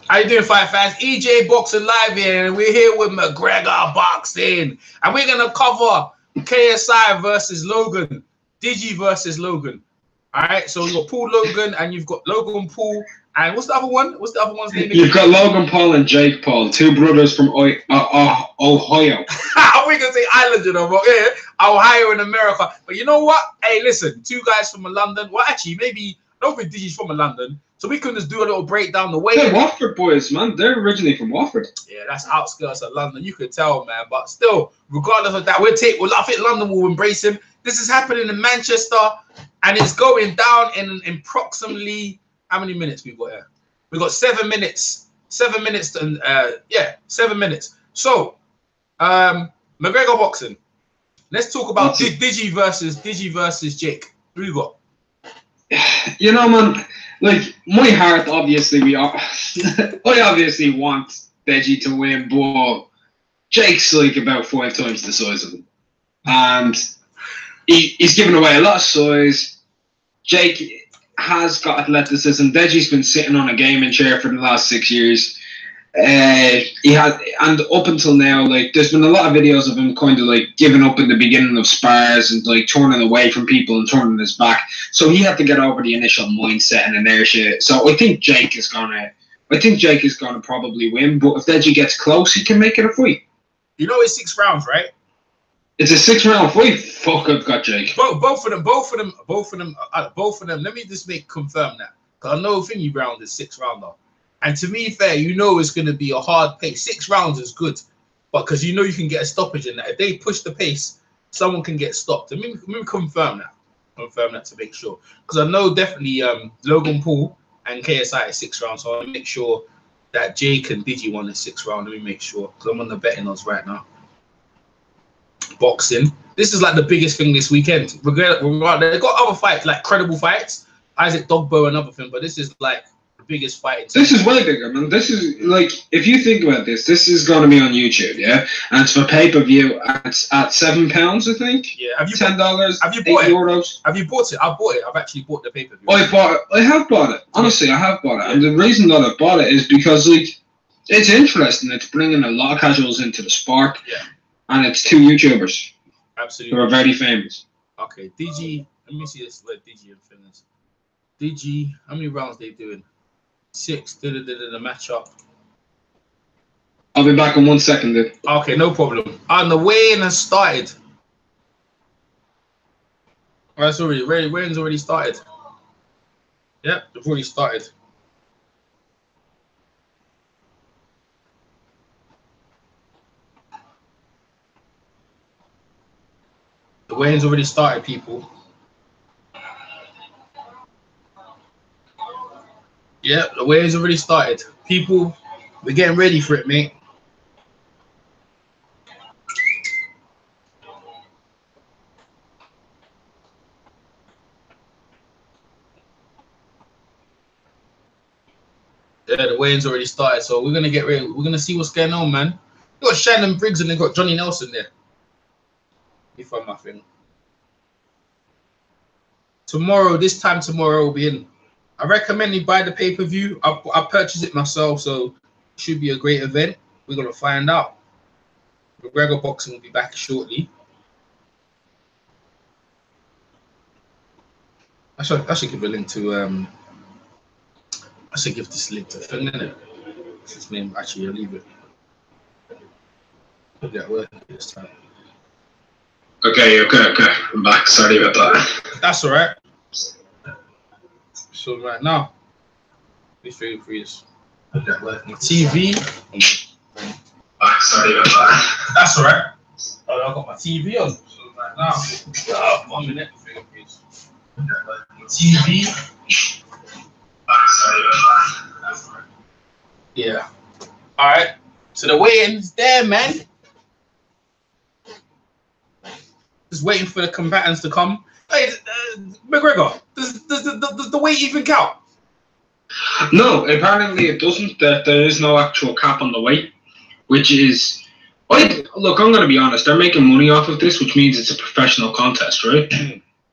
How you doing, fight fans? EJ Boxing Live here, and we're here with McGregor Boxing, and we're gonna cover KSI versus Logan, Deji versus Logan. All right, so you've got Paul Logan, and you've got Logan Paul, and what's the other one? What's the other one's name? You've got Logan Paul and Jake Paul, two brothers from Ohio. I'm gonna say Ireland, you know, but yeah, Ohio in America. But you know what? Hey, listen, two guys from London. Well, actually, maybe I don't think Deji's from London. So we can just do a little breakdown the way. They're Watford boys, man. They're originally from Watford. Yeah, that's outskirts of London. You could tell, man. But still, regardless of that, I think London will embrace him. This is happening in Manchester, and it's going down in approximately how many minutes we got here? We got 7 minutes. 7 minutes and 7 minutes. So, McGregor Boxing. Let's talk about Deji versus Jake. Who you got? You know, man. Like, my heart, obviously, I obviously want Deji to win, but Jake's like about 5 times the size of him. And he's given away a lot of size. Jake has got athleticism. Deji's been sitting on a gaming chair for the last 6 years. And up until now, like, there's been a lot of videos of him kind of like giving up in the beginning of spars and like turning away from people and turning his back. So he had to get over the initial mindset and inertia. So I think Jake is gonna probably win. But if Deji gets close, he can make it a fight. You know, it's 6 rounds, right? It's a 6-round fight. Fuck, I've got Jake. Both of them. Let me just confirm that, because I know thingy round is 6 rounder. And to be fair, you know it's going to be a hard pace. 6 rounds is good, but because you know you can get a stoppage in that. If they push the pace, someone can get stopped. Let me confirm that. Confirm that to make sure. Because I know definitely Logan Paul and KSI is 6 rounds. So I want to make sure that Jake and Deji won the 6 round. Let me make sure, because I'm on the betting odds right now. Boxing. This is like the biggest thing this weekend. They've got other fights, like credible fights. Isaac Dogbo and other thing, but this is like biggest fight. This is way bigger, man. This is like, if you think about this is going to be on YouTube, yeah, and it's for pay-per-view. It's at £7, I think. Yeah. Have you $10? Have you bought €8? Have you bought it? I bought it. I've actually bought the pay-per-view. I have bought it. Honestly, I have bought it, and the reason that I bought it is because like it's interesting. It's bringing a lot of casuals into the sport. Yeah. And it's 2 YouTubers. Absolutely. Who are very famous. Okay, Deji. Let me see this. Let Deji and finish. Deji, how many rounds they doing? 6. The matchup. I'll be back in 1 second, dude. Okay, no problem. And the weigh-in has started. Oh, that's already ready. Weigh-in's already started. Yep, they've already started. The weigh-in's already started, people. Yeah, the weigh-in's already started. People, we're getting ready for it, mate. Yeah, the weigh-in's already started, so we're gonna get ready. We're gonna see what's going on, man. You got Shannon Briggs and they got Johnny Nelson there. Let me find my thing. Tomorrow, this time tomorrow, will be in. I recommend you buy the pay-per-view. I purchased it myself, so it should be a great event. We're going to find out. McGregor Boxing will be back shortly. I should give a link to I should give this link to Finn, innit? What's his name? Actually, I'll leave it. Put that working this time. Okay. I'm back. Sorry about that. That's alright. So right now, please feel free to put that working. TV. Back. Sorry about that. That's alright. Oh, I got my TV on. So right now, 1 minute. TV. Back. Sorry about that. That's right. Yeah. Alright. So the weigh-in's there, man. Just waiting for the combatants to come. Hey, McGregor, does the weight even count? No, apparently it doesn't. There is no actual cap on the weight, which is... Look, I'm going to be honest. They're making money off of this, which means it's a professional contest, right?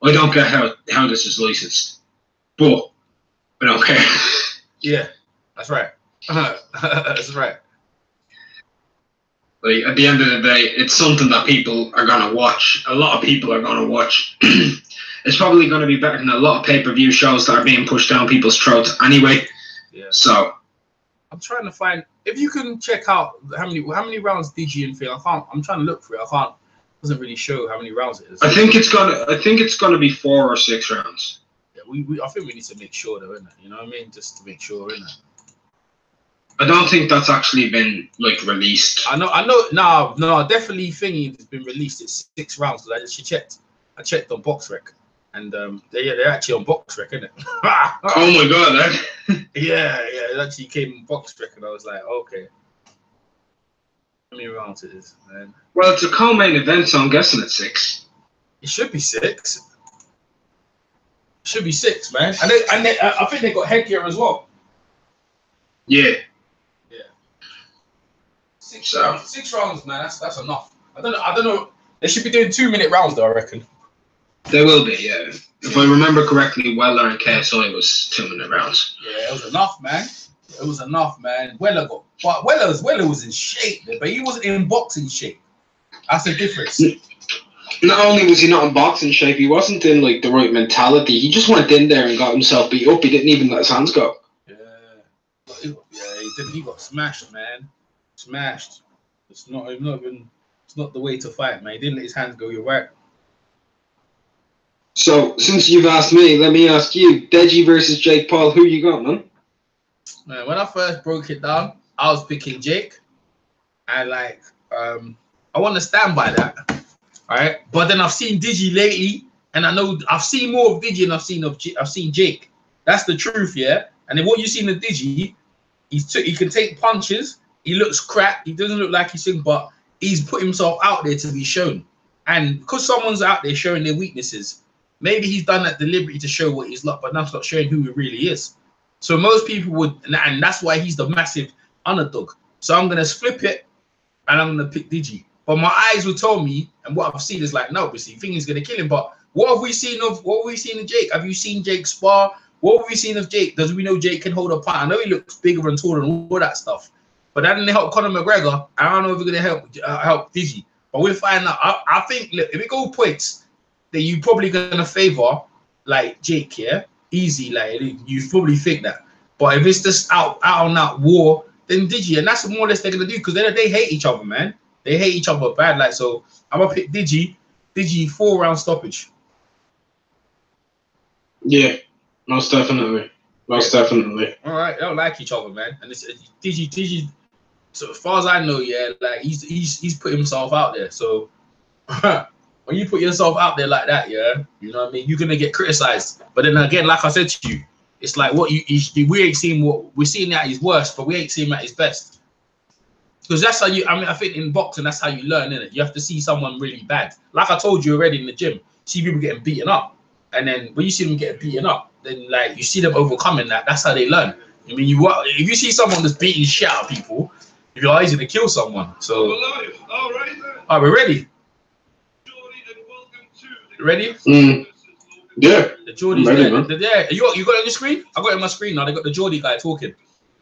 I don't get how this is licensed, but I don't care. Yeah, that's right. That's right. Like at the end of the day, it's something that people are gonna watch. A lot of people are gonna watch. It's probably gonna be better than a lot of pay-per-view shows that are being pushed down people's throats anyway. Yeah. So I'm trying to find if you can check out how many rounds Deji and Phil. I'm trying to look for it. I can't. It doesn't really show how many rounds it is. I think it's gonna be 4 or 6 rounds. Yeah, I think we need to make sure though, innit? You know what I mean? Just to make sure, innit? I don't think that's actually been like released. I know. No, definitely. Thingy has been released. It's 6 rounds. I checked on BoxRec, and they're actually on BoxRec, isn't it? Oh my god! Yeah, it actually came on BoxRec, and I was like, okay. How many rounds it is, man? Well, it's a co-main event, so I'm guessing it's 6. It should be 6. It should be 6, man. And I think they got headgear as well. Yeah. 6 rounds. 6 rounds, man. That's enough. I don't know. They should be doing 2-minute rounds, though. I reckon. They will be, yeah. If I remember correctly, Weller and KSI was 2-minute rounds. Yeah, it was enough, man. It was enough, man. Weller was in shape, but he wasn't in boxing shape. That's the difference. Not only was he not in boxing shape, he wasn't in like the right mentality. He just went in there and got himself beat up. He didn't even let his hands go. Yeah, he did. He got smashed, man. Smashed. It's not the way to fight, man. He didn't let his hands go. You're right. So, since you've asked me, let me ask you: Deji versus Jake Paul. Who you got, man? Man, when I first broke it down, I was picking Jake. And I want to stand by that. All right, but then I've seen Deji lately, and I know I've seen more of Deji than I've seen Jake. That's the truth, yeah. And then what you seen of Deji, he can take punches. He looks crap. He doesn't look like he's in, but he's put himself out there to be shown. And because someone's out there showing their weaknesses, maybe he's done that deliberately to show what he's like, but that's not showing who he really is. So most people would, and that's why he's the massive underdog. So I'm gonna flip it, and I'm gonna pick Deji. But my eyes will tell me, and what I've seen is like, no, obviously, think he's gonna kill him. But what have we seen of Jake? Have you seen Jake spar? What have we seen of Jake? Does we know Jake can hold a punch? I know he looks bigger and taller and all that stuff. But that didn't help Conor McGregor. I don't know if it's gonna help Deji. But we'll find out. I think, look, if it go points, then you probably gonna favor like Jake, yeah, easy. Like you probably think that. But if it's just out on that war, then Deji, and that's more or less they're gonna do because they hate each other, man. They hate each other bad. Like so, I'm gonna pick Deji. Deji 4-round stoppage. Yeah, most definitely. Most definitely. All right, they don't like each other, man. And it's Deji. So as far as I know, yeah, like he's put himself out there. So when you put yourself out there like that, yeah, you know what I mean, you're gonna get criticized. But then again, like I said to you, it's like what we ain't seen what we're seeing at his worst, but we ain't seen him at his best. Because that's how I think in boxing, that's how you learn, innit? You have to see someone really bad. Like I told you already in the gym, see people getting beaten up. And then when you see them getting beaten up, then like you see them overcoming that. That's how they learn. I mean, if you see someone that's beating shit out of people, you're always gonna kill someone. So, all right, we're ready. You ready? Yeah. The Geordie's ready, there. Yeah, you got it on your screen? I got it on my screen now. They got the Geordie guy talking.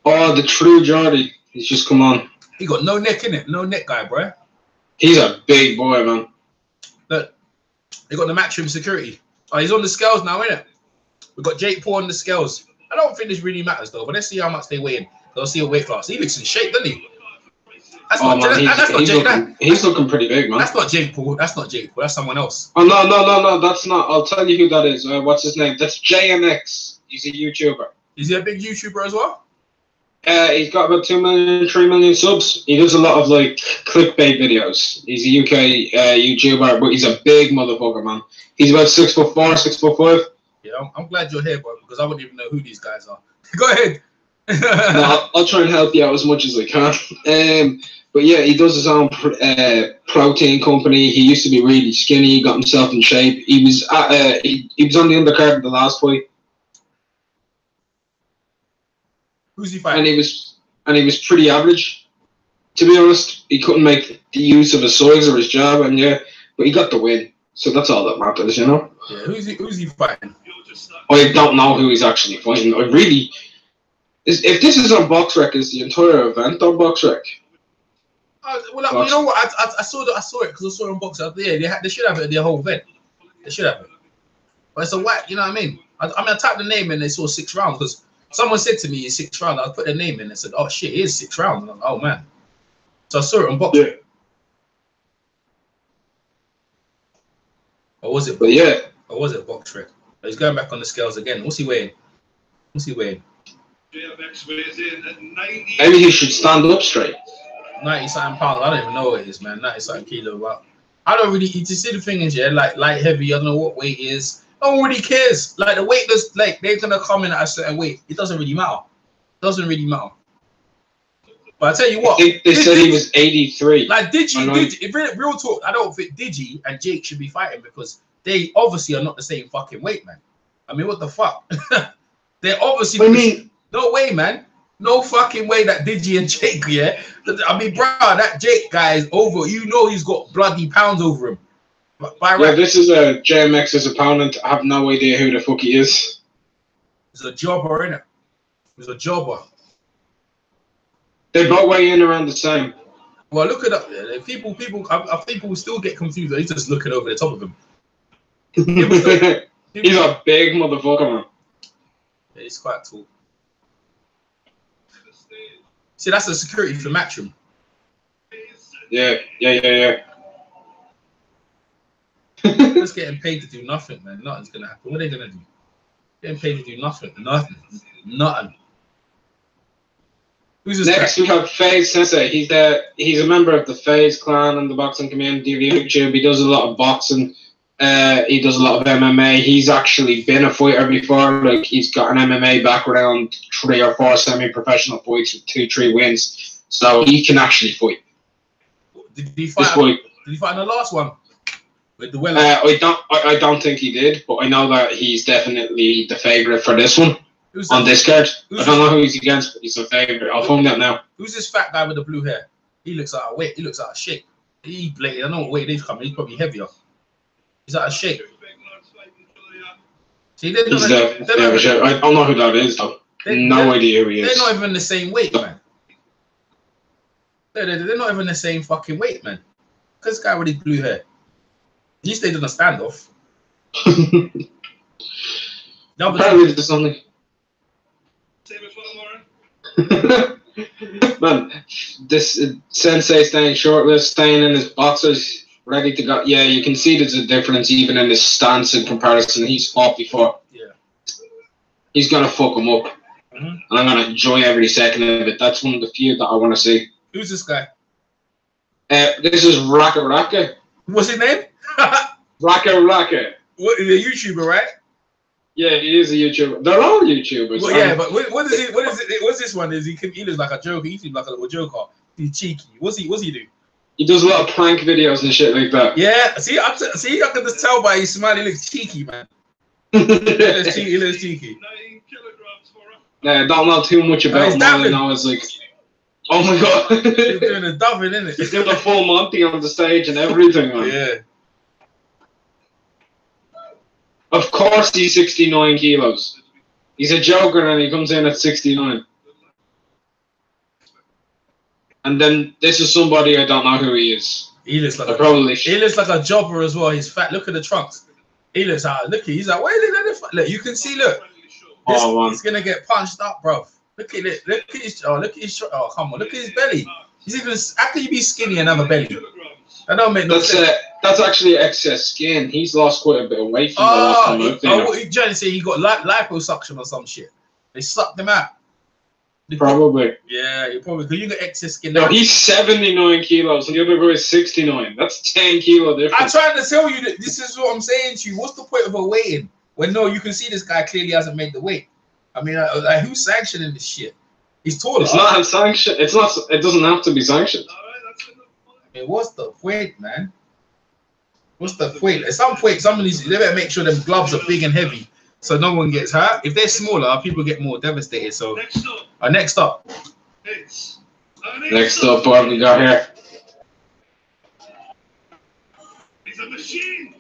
Oh, the true Geordie. He's just come on. He got no neck in it. No neck guy, bro. He's a big boy, man. Look, they got the matchroom security. Oh, he's on the scales now, innit? We've got Jake Paul on the scales. I don't think this really matters though, but let's see how much they weigh in. Let's see a weight class. He looks in shape, doesn't he? He's looking pretty big, man. That's not Jake Paul. That's not Jake Paul. That's someone else. Oh no, that's not. I'll tell you who that is. What's his name? That's JMX. He's a YouTuber. Is he a big YouTuber as well? He's got about 2 million, 3 million subs. He does a lot of like clickbait videos. He's a UK YouTuber, but he's a big motherfucker, man. He's about 6'4", 6'5". Yeah, I'm glad you're here, bro, because I wouldn't even know who these guys are. Go ahead. No, I'll try and help you out as much as I can. But yeah, he does his own protein company. He used to be really skinny. He got himself in shape. He was he was on the undercard of the last fight. Who's he fighting? And he was pretty average, to be honest. He couldn't make the use of his size or his jab, and yeah, but he got the win. So that's all that matters, you know. Yeah, who's he fighting? I don't know who he's actually fighting. If this is on Box Rec, is the entire event on Box Rec? Well, you know what? I saw it because I saw it on Box Rec. Yeah, they should have it in their whole event. They should have it. But it's a whack, you know what I mean? I typed the name in and they saw 6 rounds because someone said to me it's 6 rounds. I put their name in and said, oh shit, it is 6 rounds. And I'm like, oh man. So I saw it on Box Rec. Or was it? Or was it Box Rec? He's going back on the scales again. What's he weighing? Maybe he should stand up straight. 90-something pounds. I don't even know what it is, man. 90-something kilo. But I don't really. You see, the thing is, yeah, like light, heavy. I don't know what weight it is. No one really cares. Like the weight, like they're gonna come in at a certain weight. It doesn't really matter. It doesn't really matter. But I tell you what, they said he was 83. Like Deji, real talk. I don't think Deji and Jake should be fighting because they obviously are not the same fucking weight, man. I mean, what the fuck? They're obviously. No way, man. No fucking way that Deji and Jake, yeah. I mean, bro, that Jake guy is over. You know he's got bloody pounds over him. Yeah, this is a JMX's opponent. I have no idea who the fuck he is. He's a jobber, innit? He's a jobber. They both weigh in around the same. Well, look it up. People will still get confused. He's just looking over the top of him. He's a big motherfucker, man. Yeah, he's quite tall. See, that's the security for Matchroom. Yeah. Just getting paid to do nothing, man. Nothing's gonna happen. What are they gonna do? Getting paid to do nothing. Nothing. Who's this Next, guy? we have FaZe Sensei. He's a member of the FaZe clan and the boxing community of YouTube. He does a lot of boxing. He does a lot of MMA. He's actually been a fighter before. Like, he's got an MMA background, 3 or 4 semi-professional fights with 2-3 wins. So he can actually fight. Did he fight in the last one? With the I don't think he did, but I know that he's definitely the favourite for this one. On this card. I don't know who he's against, but he's a favourite. I'll find out now. Who's this fat guy with the blue hair? He looks out of weight. He looks out of shape. I don't know what weight he's coming. He's probably heavier. He's out of shape. See, I don't know who that is, though. No idea who he is. They're not even the same weight, man. They're not even the same fucking weight, man. Because this guy with his blue hair. At least they did a standoff. Probably just something. Man, this Sensei staying shortlist, staying in his boxers, ready to go. Yeah, you can see there's a difference even in his stance in comparison. He's fought before. Yeah. He's gonna fuck him up. And I'm gonna enjoy every second of it. That's one of the few that I want to see. Who's this guy? This is Raka. What's his name? Raka. What, he's a YouTuber, right? Yeah, he is a YouTuber. They're all YouTubers. Well, yeah, but what is it? What's this one? He looks like a joker. He seems like a little joker. He's cheeky. What's he do? He does a lot of prank videos and shit like that. Yeah, I can just tell by his smile. He looks cheeky, man. He looks cheeky. 9 kilograms for him. Yeah, I don't know too much about him. All I know is like, oh my god. He's doing a dubbing, isn't it? He's doing a full Monty on the stage and everything, man. Yeah. Of course he's 69 kilos. He's a joker and he comes in at 69. And then this is somebody I don't know who he is. He looks like he looks like a jobber as well. He's fat. Look at the trunks. He looks out. Look, he's like, wait, look, you can see. Look, he's gonna get punched up, bro. Look at it. Look at his. Oh, come on. Look at his belly. He's even. How can you be skinny and have a belly? That don't make no sense. That's actually excess skin. He's lost quite a bit of weight from the last time I've seen him. What you trying to say? He got liposuction or some shit. They sucked him out. Probably. Yeah, you probably because you got excess skin. No, he's 79 kilos and the other guy is 69. That's 10 kilo difference. I'm trying to tell you that this is what I'm saying to you. What's the point of a weighing? When no, you can see this guy clearly hasn't made the weight. I mean, like who's sanctioning this shit? He's taller. It's not sanctioned. It's not. It doesn't have to be sanctioned. I mean, what's the point, man? What's the point? At some point, they better make sure them gloves are big and heavy, so no one gets hurt. If they're smaller, people get more devastated. So, next up. Next up, what have we got here? He's a machine.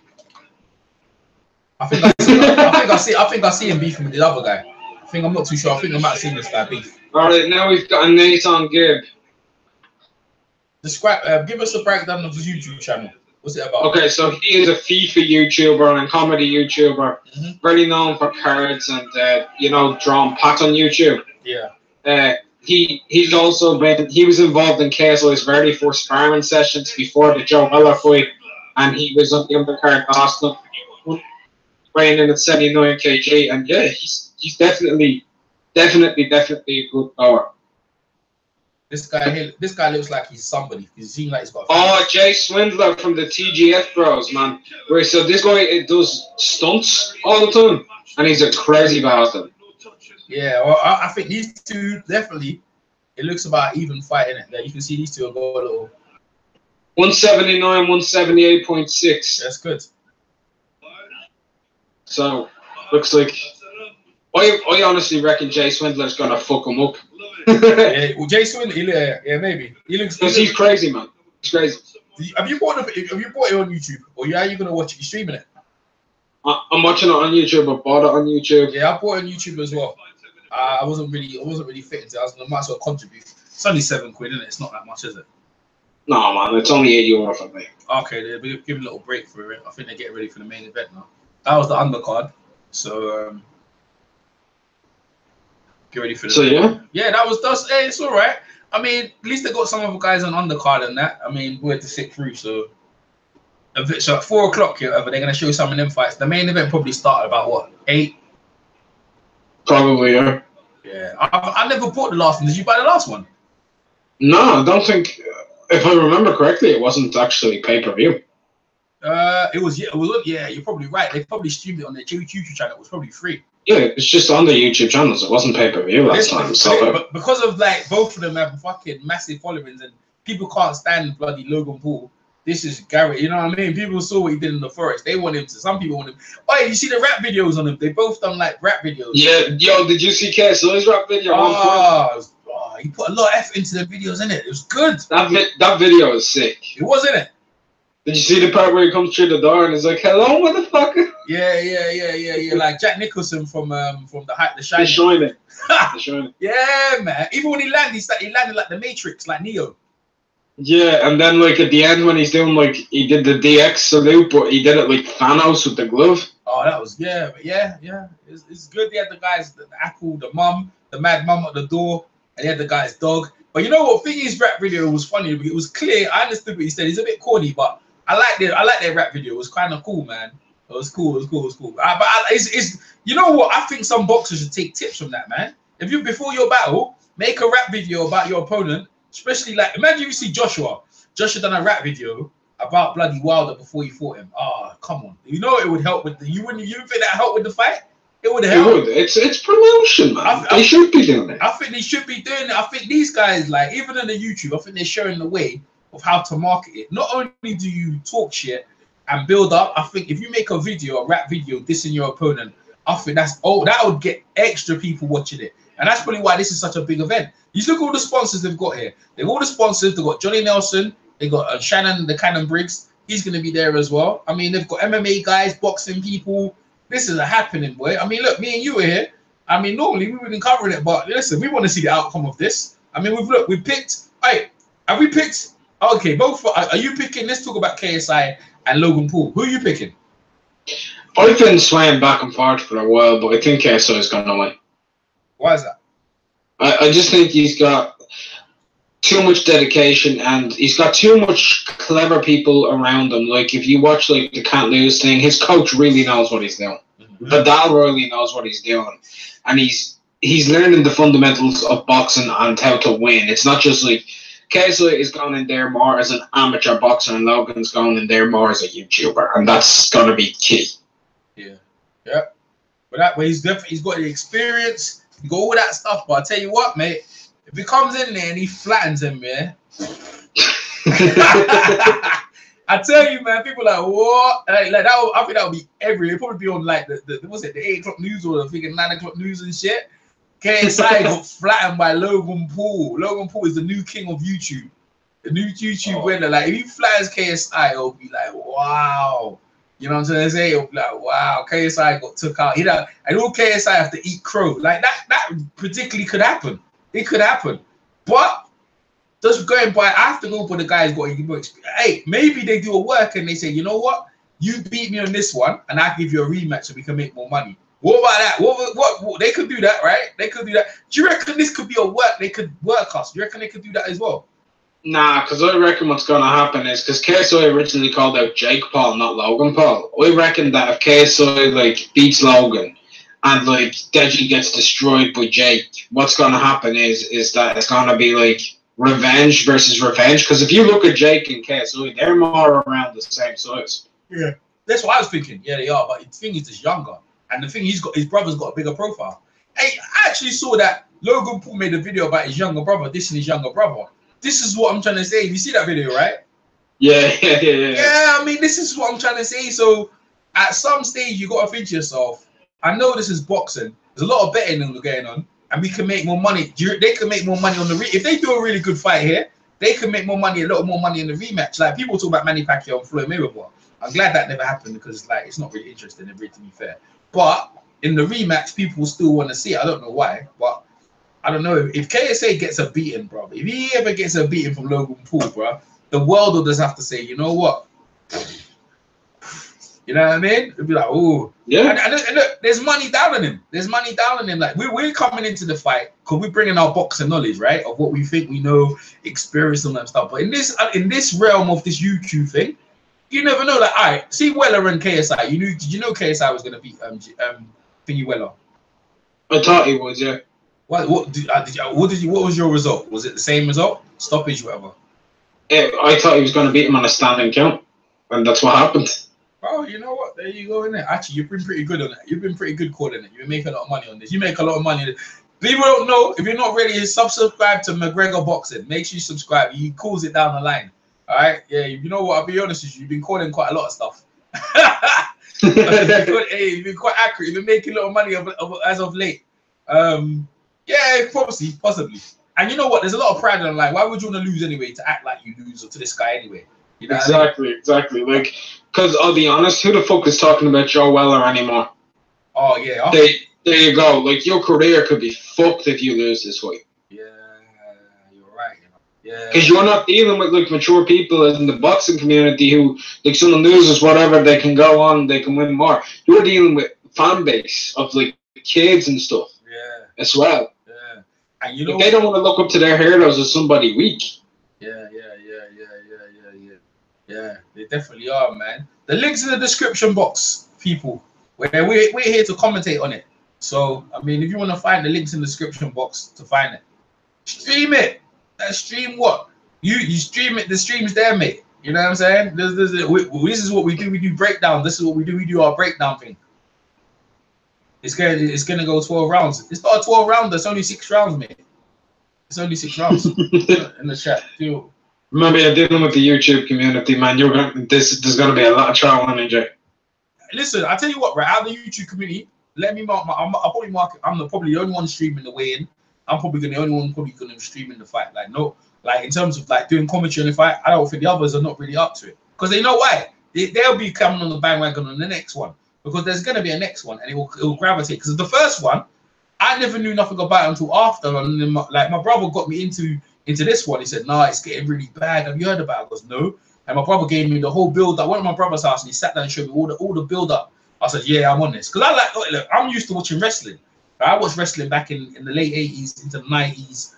I think I see him beefing with the other guy. think I'm not too sure. I think I might have seen this guy beef. All right, now we've got a Nathan Gibb. Describe. Give us a breakdown of his YouTube channel. What's it about? Okay, so he is a FIFA YouTuber and comedy YouTuber, very known for cards and drawing packs on YouTube. Yeah. He's also he was involved in KSI's very first sparring sessions before the Joe Weller fight, and he was on the undercard last night, weighing in at 79 kg, and yeah, he's definitely a good power. This guy looks like he's somebody. He seems like he's got. Jay Swindler from the TGF Bros, man. Right, so this guy does stunts all the time, and he's a crazy bastard. Yeah, well, I think these two definitely. It looks about even fight in it. That you can see these two are going a little. 179, 178.6. That's good. So looks like I honestly reckon Jay Swindler's gonna fuck him up. Yeah, well, Jay Swindler, yeah, maybe he looks. Because he's crazy, man. He's crazy. Have you bought it on YouTube, or are you gonna watch it? You streaming it? I'm watching it on YouTube. I bought it on YouTube. Yeah, I bought it on YouTube as well. I wasn't really fit into it. I might as well contribute. It's only £7, isn't it? It's not that much, is it? No, man. It's only €8 for me. Okay, they're giving a little break for it. I think they're getting ready for the main event now. That was the undercard. So get ready for the. So yeah, that's hey, it's all right. I mean, at least they got some other guys on undercard and that. I mean, we had to sit through. So at 4 o'clock, they're gonna show some of them fights. The main event probably started about what 8. Probably, yeah. Yeah, I never bought the last one. Did you buy the last one? No, I don't think. If I remember correctly, it wasn't actually pay-per-view. It was. Yeah, you're probably right. They probably streamed it on their YouTube channel. It was probably free. Yeah, it's just on the YouTube channels. It wasn't pay-per-view last time. But because of like both of them have fucking massive followings and people can't stand bloody Logan Paul. This is Garrett, you know what I mean? People saw what he did in the forest. They want him to. Some people want him. Oh, yeah, you see the rap videos on him? They both done like rap videos. Yeah, yo, did you see KSI's rap video? He put a lot of effort into the videos, innit? It was good. That video is sick. It was, innit? Did you see the part where he comes through the door and is like, "Hello, motherfucker"? Yeah. Like Jack Nicholson from The Shining. The Shining. Yeah, man. Even when he landed like the Matrix, like Neo. Yeah, and then like at the end when he's doing like he did the DX salute, but he did it like Thanos with the glove. Oh, that was yeah. It's good. They had the guys, the Apple, the mum, the mad mum at the door, and they had the guy's dog. But you know what? Thing rap video was funny. It was clear. I understood what he said. He's a bit corny, but I liked it. I liked their rap video. It was kind of cool, man. It was cool. It's you know what? I think some boxers should take tips from that, man. If you before your battle, make a rap video about your opponent. Especially like, imagine you see Joshua done a rap video about bloody Wilder before he fought him. Oh, come on. You know it would help with you think that help with the fight? It would help. It would. It's promotion, man. They should be doing it. I think they should be doing it. I think these guys, like, even on the YouTube, I think they're showing the way of how to market it. Not only do you talk shit and build up, I think if you make a rap video dissing your opponent, I think that would get extra people watching it. And that's probably why this is such a big event. You look at all the sponsors they've got here. They've all the sponsors. They've got Johnny Nelson. They've got Shannon, the Cannon Briggs. He's going to be there as well. I mean, they've got MMA guys, boxing people. This is a happening, boy. I mean, look, me and you are here. I mean, normally we wouldn't cover it, but listen, we want to see the outcome of this. I mean, we picked. Hey, have we picked? Okay, both. Are you picking? Let's talk about KSI and Logan Paul. Who are you picking? I've been swaying back and forth for a while, but I think KSI is going to win. Why is that? I just think he's got too much dedication and he's got too much clever people around him. Like, if you watch like the Can't Lose thing, his coach really knows what he's doing. Vidal really knows what he's doing. And he's learning the fundamentals of boxing and how to win. It's not just like KSI is going in there more as an amateur boxer and Logan's going in there more as a YouTuber. And that's going to be key. Yeah. But that way, he's got the experience. You got all that stuff, but I tell you what, mate, if he comes in there and he flattens him, man, I tell you, man, people like what? Like that. I think that would be every. It'd probably be on like the 8 o'clock news or the freaking 9 o'clock news and shit. KSI got flattened by Logan Paul. Logan Paul is the new king of YouTube, the new YouTube winner. Like if he flattens KSI, it'll be like wow. You know what I'm trying to say? It'll be like, wow, KSI got took out. And all KSI have to eat crow. Like that particularly could happen. It could happen. But just going by, I have to go for the guys got more experience. Hey, maybe they do a work and they say, you know what? You beat me on this one, and I give you a rematch so we can make more money. What about that? What they could do that, right? They could do that. Do you reckon this could be a work? They could work us. Do you reckon they could do that as well? Nah, because I reckon what's going to happen is, because KSI originally called out Jake Paul, not Logan Paul. I reckon that if KSI like beats Logan and like Deji gets destroyed by Jake, what's going to happen is that it's going to be like revenge versus revenge. Because if you look at Jake and KSI, they're more around the same size. Yeah, that's what I was thinking. Yeah, they are. But the thing is, he's younger, and the thing his brother's got a bigger profile. Hey, I actually saw that Logan Paul made a video about his younger brother, dissing his younger brother. This is what I'm trying to say. You see that video, right? Yeah. Yeah, I mean, this is what I'm trying to say. So, at some stage, you got to think to yourself, I know this is boxing. There's a lot of betting going on, and we can make more money. They can make more money on the if they do a really good fight here, they can make more money, a lot more money in the rematch. Like, people talk about Manny Pacquiao and Floyd Mayweather. I'm glad that never happened because, like, it's not really interesting, to be fair. But in the rematch, people still want to see it. I don't know why, but I don't know if KSA gets a beating, bro. If he ever gets a beating from Logan Paul, bro, the world will just have to say, you know what? You know what I mean? It'll be like, oh, yeah. And look, there's money down on him. There's money down on him. Like we're coming into the fight because we're bringing our boxing knowledge, right, of what we think we know, experience and that stuff. But in this realm of this YouTube thing, you never know. Like, all right, see Weller and KSI. Did you know KSI was gonna beat Thingy Weller? I thought he was, yeah. What was your result? Was it the same result? Stoppage, whatever. Yeah, I thought he was going to beat him on a standing count, and that's what happened. Oh, you know what? There you go, innit? Actually, you've been pretty good on it. You've been pretty good calling it. You make a lot of money on this. You make a lot of money. People don't know. If you're not ready, subscribe to McGregor Boxing. Make sure you subscribe. He calls it down the line. All right? Yeah, you know what? I'll be honest with you. You've been calling quite a lot of stuff. You've been quite accurate. You've been making a lot of money as of late. Yeah, possibly. And you know what? There's a lot of pride in life. Why would you want to lose anyway to act like you lose, or to this guy anyway? You know Exactly. Like, because I'll be honest, who the fuck is talking about Joe Weller anymore? Oh yeah. There you go. Like, your career could be fucked if you lose this fight. Yeah, you're right. Yeah. Because you're not dealing with like mature people in the boxing community who, like, someone loses whatever, they can go on, they can win more. You're dealing with fan base of like kids and stuff. Yeah. As well. Yeah. And you know, they don't want to look up to their heroes as somebody weak. Yeah, they definitely are, man. The link's in the description box, people. We're here to commentate on it. So, I mean, if you want to find the links in the description box to find it, stream it. Stream what? You stream it. The stream's there, mate. You know what I'm saying? This is what we do. We do breakdown. This is what we do. We do our breakdown thing. It's gonna go 12 rounds. It's not a 12 round. It's only 6 rounds, mate. It's only 6 rounds. In the chat, too. Remember, you're dealing with the YouTube community, man. There's gonna be a lot of trial and error. Listen, I tell you what, right? Out of the YouTube community, let me mark. I'll probably mark it. I'm probably the only one streaming the weigh-in. I'm probably the only one probably gonna be streaming the fight. Like, no, like in terms of like doing commentary on the fight, I don't think the others are not really up to it because they know why. They'll be coming on the bandwagon on the next one because there's gonna be a next one and it will gravitate. Because the first one, I never knew nothing about it until after. And then my brother got me into this one. He said, "Nah, it's getting really bad. Have you heard about it?" I goes, "No." And my brother gave me the whole build. I went to my brother's house and he sat down and showed me all the build up. I said, "Yeah, I'm on this." Because look, I'm used to watching wrestling. I watched wrestling back in the late 80s into the 90s.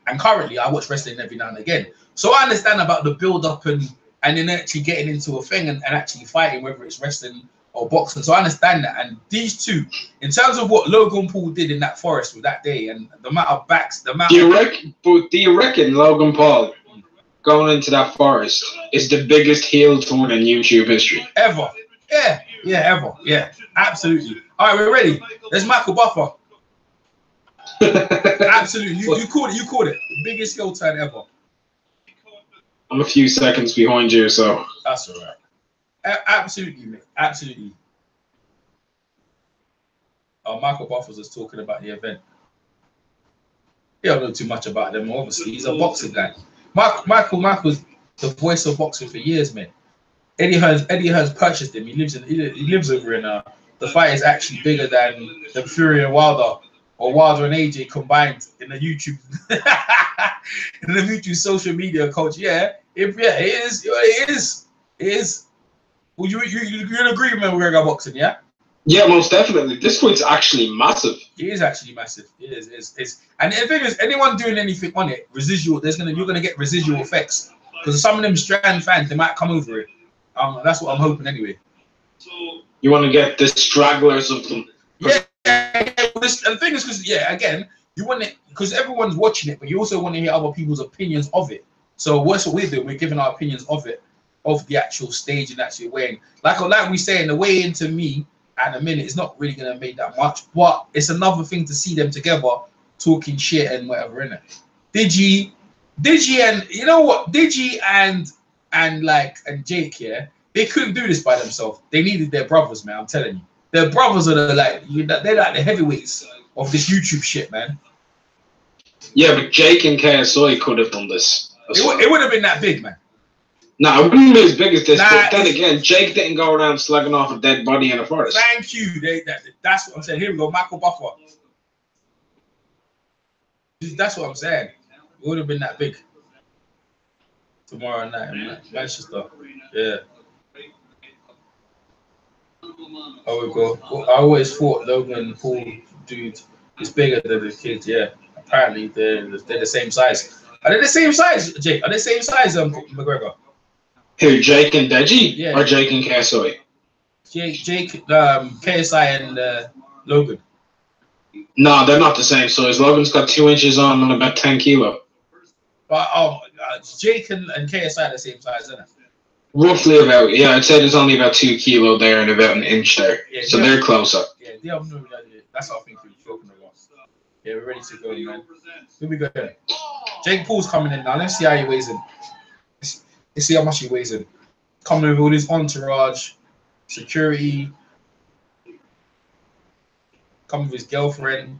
And currently I watch wrestling every now and again. So I understand about the build up and then actually getting into a thing and actually fighting, whether it's wrestling or boxing. So I understand that. And these two, in terms of what Logan Paul did in that forest with that day and the amount of backs, the amount. Do you reckon Logan Paul going into that forest is the biggest heel turn in YouTube history? Ever. Yeah, ever. Yeah, absolutely. All right, we're ready. There's Michael Buffer. Absolutely. You called it. The biggest heel turn ever. I'm a few seconds behind you, so. That's all right. Absolutely, mate. Absolutely. Oh, Michael Buffer's just talking about the event. He don't know too much about them, obviously. He's a boxing guy. Michael's the voice of boxing for years, man. Eddie Hearn's purchased him. He lives over in the fight is actually bigger than Fury and Wilder or Wilder and AJ combined in the YouTube in the YouTube social media culture. Yeah, it is. It is. Well, you're in agreement with Gregor boxing, yeah? Yeah, most definitely. This fight's actually massive. It is actually massive. It is. And the thing is, anyone doing anything on it, you're gonna get residual effects because some of them Strand fans they might come over it. That's what I'm hoping anyway. You want to get the stragglers of them. Yeah. And the thing is, because again, you want it because everyone's watching it, but you also want to hear other people's opinions of it. So what's what we're doing? We're giving our opinions of it, of the actual stage and actually weighing. Like we say in the weigh into me. At a minute, it's not really gonna make that much, but it's another thing to see them together talking shit and whatever in it. Deji, and you know what? Deji and Jake, yeah, they couldn't do this by themselves. They needed their brothers, man. I'm telling you, their brothers are they're like the heavyweights of this YouTube shit, man. Yeah, but Jake and KSI could have done this. It would have been that big, man. No, it wouldn't be as big as this, but then again, Jake didn't go around slugging off a dead body in a forest. Thank you. That's what I'm saying. Here we go, Michael Buffer. That's what I'm saying. It would have been that big. Tomorrow night in Manchester. Yeah. Oh, we go. Well, I always thought Logan Paul dude is bigger than the kids. Yeah. Apparently they're the same size. Are they the same size, Jake? Are they the same size, McGregor? Who, Jake and Deji? Yeah. Or Jake and KSI? Jake, KSI and Logan. No, they're not the same size. Logan's got 2 inches on and about 10 kilo. But Jake and KSI are the same size, isn't it? Roughly about, yeah, I'd say there's only about 2 kilo there and about an inch there. Yeah, so they're closer. Yeah, that's what I think you're talking about. Yeah, we're ready to go, man. Here we go. Jake Paul's coming in now. Let's see how he weighs in. Let's see how much he weighs in. Coming with all his entourage, security. Coming with his girlfriend.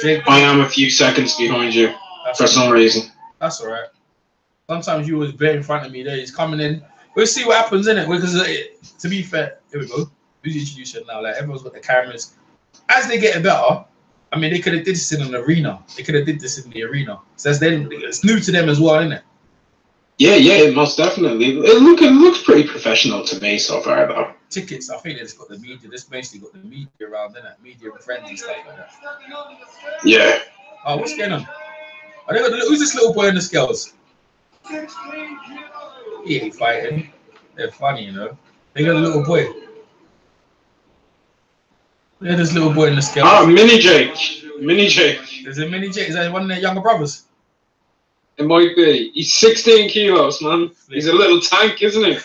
Jake Paul. I am a few seconds behind you for some reason. That's all right. Sometimes you was very in front of me there. He's coming in. We'll see what happens, innit? Because to be fair, here we go. Who's introducing now? Like everyone's got the cameras. As they get better, I mean, they could have did this in an arena. They could have did this in the arena. So it's new to them as well, isn't it? Yeah, most definitely. It looks pretty professional to me so far, though. Tickets, I think they just got the media. This basically got the media around, innit? Media and friends and stuff like that. Yeah. Oh, what's going on? Who's this little boy in the scales? He ain't fighting. They're funny, you know. They got a little boy. Look at this little boy in the scales. Oh, Mini Jake. Mini Jake. Is it Mini Jake? Is that one of their younger brothers? It might be. He's 16 kilos, man. He's a little tank, isn't he?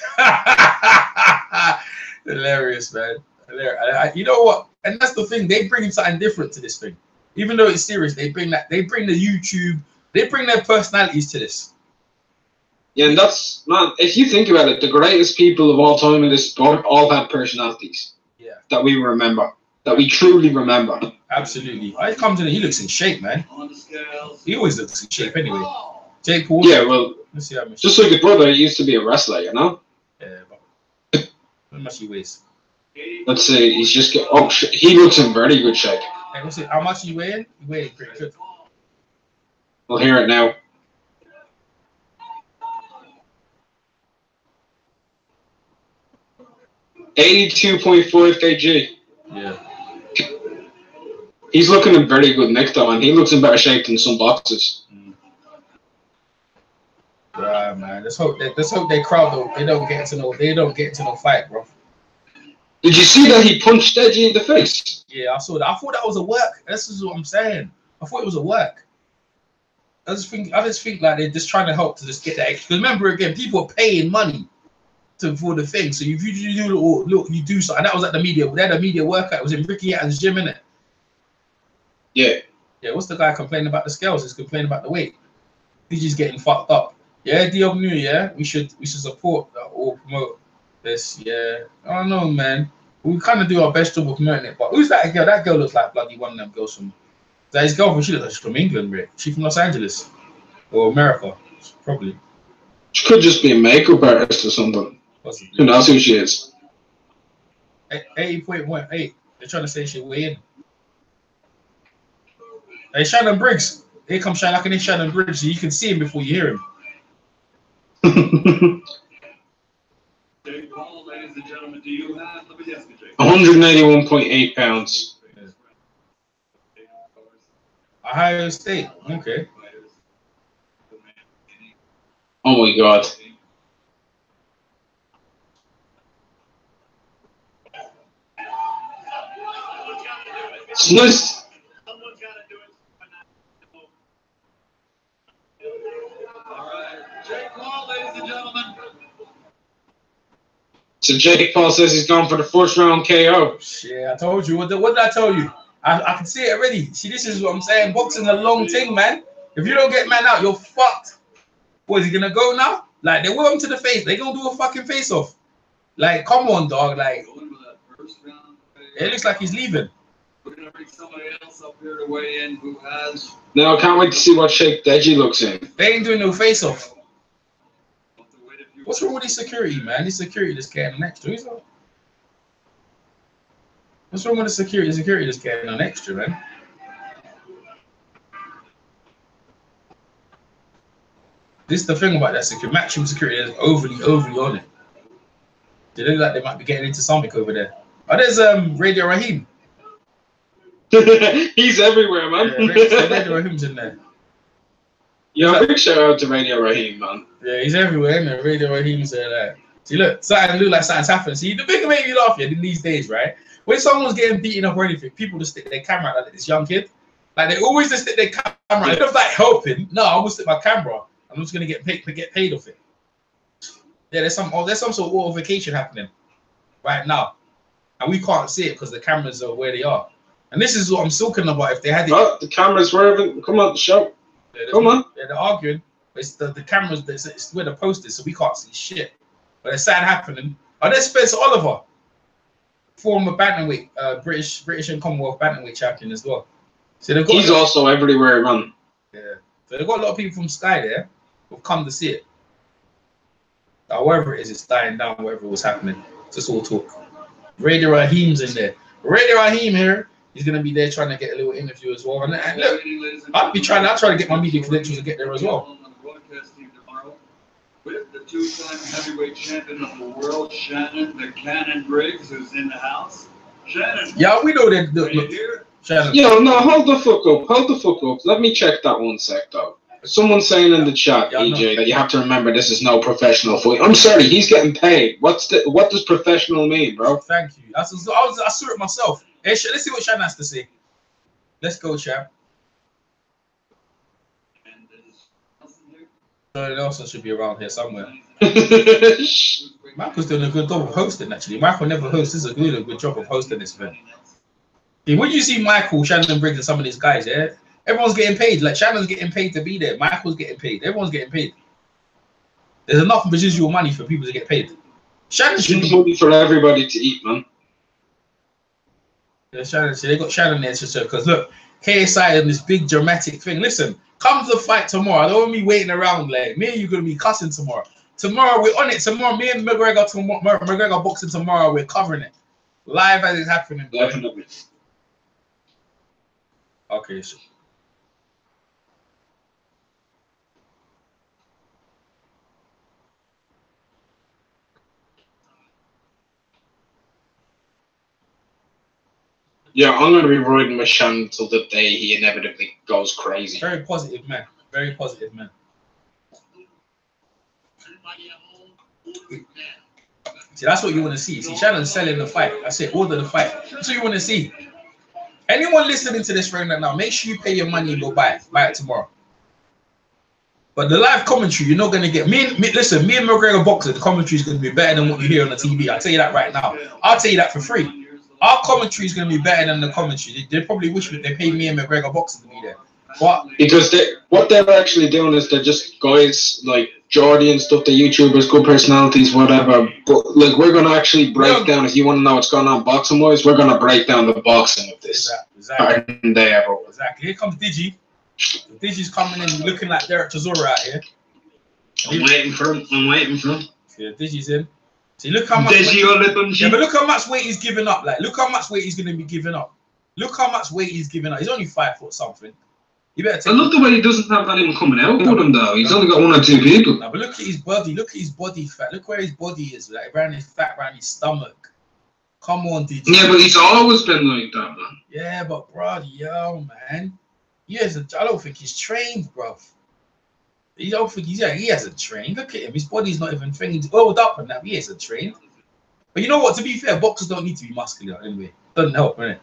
Hilarious, man. Hilarious. You know what? And that's the thing. They bring something different to this thing. Even though it's serious, they bring the YouTube. They bring their personalities to this. Yeah, and that's, man, if you think about it, the greatest people of all time in this sport all had personalities. Yeah. That we remember. That we truly remember. Absolutely. I come to he looks in shape, man. He always looks in shape anyway. Jake Paul. Yeah, well, let's see how much. Just like his brother, he used to be a wrestler, you know? Yeah, but how much he weighs? Let's see, he's just he looks in very good shape. Hey, what's it? How much are you weighing? You weighing pretty good. We'll hear it now. $82.5 kg. Yeah. He's looking in very good nick though, and he looks in better shape than some boxers. Right, man. Let's hope they crowd though. They don't get into no fight, bro. Did you see that he punched Deji in the face? Yeah, I saw that. I thought that was a work. This is what I'm saying. I thought it was a work. I just think like they're just trying to help to just get that extra. Because remember again, people are paying money for the thing. So if you do look, you do something. And that was at the media. They had a media workout. It was in Ricky Hatton's gym, innit? Yeah. Yeah. What's the guy complaining about the scales? He's complaining about the weight. He's just getting fucked up. Yeah, Diognu, yeah. We should support or promote this. Yeah. I don't know, man. We kind of do our best job of promoting it. But who's that girl? That girl looks like bloody one of them girls from. That his girlfriend. She looks like she's from England, right? She's from Los Angeles or America, probably. She could just be a makeup artist or something. Possibly. Who knows who she is? 80.18. They're trying to say she weigh in. Hey, Shannon Briggs. Here comes Shannon. I can hear Shannon Briggs. You can see him before you hear him. 181.8 pounds. Ohio State. Okay. Oh my god. It's nice. So Jake Paul says he's gone for the first round KO. Shit, I told you. What did I tell you? I can see it already. See, this is what I'm saying. Boxing's a long thing, man. If you don't get man out, you're fucked. What, is he gonna go now? Like, they will him to the face. They gonna do a fucking face off. Like, come on, dog. Like, it looks like he's leaving. We're gonna bring somebody else up here to weigh in who has. No, I can't wait to see what shape Deji looks in. They ain't doing no face off. What's wrong with this security, man? This security just getting an extra. What's wrong with the security? The security just getting an extra, man. This is the thing about that security. Maximum security is overly on it. They look like they might be getting into something over there. Oh, there's Radio Raheem. He's everywhere, man. Yeah, Radio Raheem's in there. Yeah, big shout out to Radio Raheem, man. Yeah, he's everywhere, isn't it? Radio Raheem's there. See, look, something look like something's happening. See, the big thing made me laugh in these days, right? When someone's getting beaten up or anything, people just stick their camera out like this young kid. Like, they always just stick their camera. Instead of like helping, no, I'm gonna stick my camera. I'm just gonna get paid off it. Yeah, there's some sort of authentication happening right now, and we can't see it because the cameras are where they are. And this is what I'm talking about. If they had it, oh, the cameras wherever. Come on, show. Yeah, come on. Yeah, they're arguing. It's the cameras. It's where the post is, so we can't see shit. But it's sad happening. Oh, there's Spencer Oliver, former bantamweight, British and Commonwealth bantamweight champion as well. So they've got. He's also everywhere, man. Yeah. So they've got a lot of people from Sky there who've come to see it. However it is, it's dying down. Whatever was happening, it's just all talk. Radio Raheem's in there. Radio Raheem here. He's gonna be there trying to get a little interview as well. And look, I'll try to get my media credentials and get there as well. With the two-time heavyweight champion of the world, Shannon the Cannon Briggs, who's in the house. Shannon. Yeah, we know that. Shannon. Yo, no, hold the fuck up. Hold the fuck up. Let me check that 1 sec, though. Someone's saying in the chat, EJ, that you have to remember this is no professional fight. I'm sorry, he's getting paid. What does professional mean, bro? Thank you. I saw it myself. Hey, let's see what Shannon has to say. Let's go, champ. Nelson should be around here somewhere. Michael's doing a good job of hosting, actually. Michael never hosts. This is doing a good job of hosting this event. Yeah, when you see Michael, Shannon Briggs, and some of these guys, yeah, everyone's getting paid. Like, Shannon's getting paid to be there. Michael's getting paid. Everyone's getting paid. There's enough residual money for people to get paid. Shannon should be money for everybody to eat, man. Yeah, Shannon. See, they got Shannon there because look, KSI and this big dramatic thing. Listen, come to the fight tomorrow. I don't want me waiting around. Like, me and you gonna be cussing tomorrow. Tomorrow we're on it. Tomorrow, me and McGregor boxing tomorrow. We're covering it live as it's happening. Definitely. Okay, sure. Yeah, I'm going to be riding with Shannon until the day he inevitably goes crazy. Very positive man. Very positive man. See, that's what you want to see. See, Shannon's selling the fight. I say, order the fight. That's what you want to see. Anyone listening to this right now, make sure you pay your money and go buy it. Buy it tomorrow. But the live commentary, you're not going to get... Listen, me and McGregor boxing, the commentary is going to be better than what you hear on the TV. I'll tell you that right now. I'll tell you that for free. Our commentary is going to be better than the commentary. They probably wish they paid me and McGregor boxing to be there. But because what they're actually doing is they're just guys like Jordy and stuff, the YouTubers, good personalities, whatever. But like, we're going to actually break down, if you want to know what's going on boxing wise, we're going to break down the boxing of this. Exactly. Exactly. Here comes Deji. Deji's coming in looking like Derek Chisora out here. I'm waiting for him. Yeah, Deji's in. See, look how much Deji or Lippum. yeah, but look how much weight he's giving up. Like, look how much weight he's going to be giving up. Look how much weight he's giving up. He's only 5 foot something. You better take. I love the way he doesn't have anyone coming out with him though. He's only got 1 or 2 people. No, but look at his body. Look at his body fat. Look where his body is. Like around his fat, around his stomach. Come on, Deji. Yeah, but he's always been like that, man. Yeah, but bro, yo, man. I don't think he's trained, bro. You don't think he hasn't trained. Look at him. His body's not even trained. He's oiled up and that. He hasn't trained. But you know what? To be fair, boxers don't need to be muscular anyway. Doesn't help, innit?